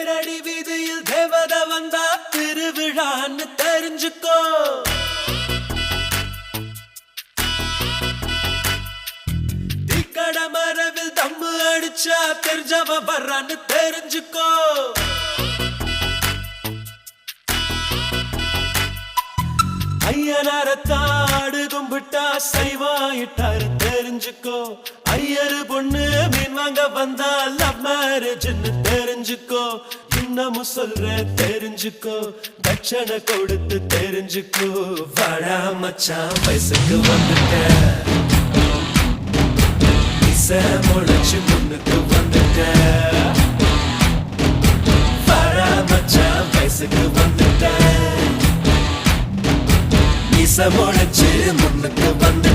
தேரடி வீதியில் தேவத வந்தா திருவிழான்னு தெரிஞ்சுக்கோ. தீக்கட மரவில் தம்மு அடிச்சா தெரிஞ்சவ வர்றான்னு தெரிஞ்சுக்கோ. ஐயனாரத்தாடு கும்பிட்டா சைவாயிட்டாரு தெரிஞ்சுக்கோ. ஐயரு பொண்ணு மீன் வாங்க வந்தா லவ் மேரேஜ்னு தெரிஞ்சுக்கோ. இன்னமும் சொல்ற தெரிஞ்சுக்கோ, தட்சணை கொடுத்து தெரிஞ்சுக்கோ. வாடா மச்சான் வயசுக்கு வந்துட்ட, இசை முளைச்சு முன்னுக்கு வந்துட்ட. வாடா மச்சான் வயசுக்கு வந்துட்ட, இசை முளைச்சு முன்னுக்கு வந்துட்ட.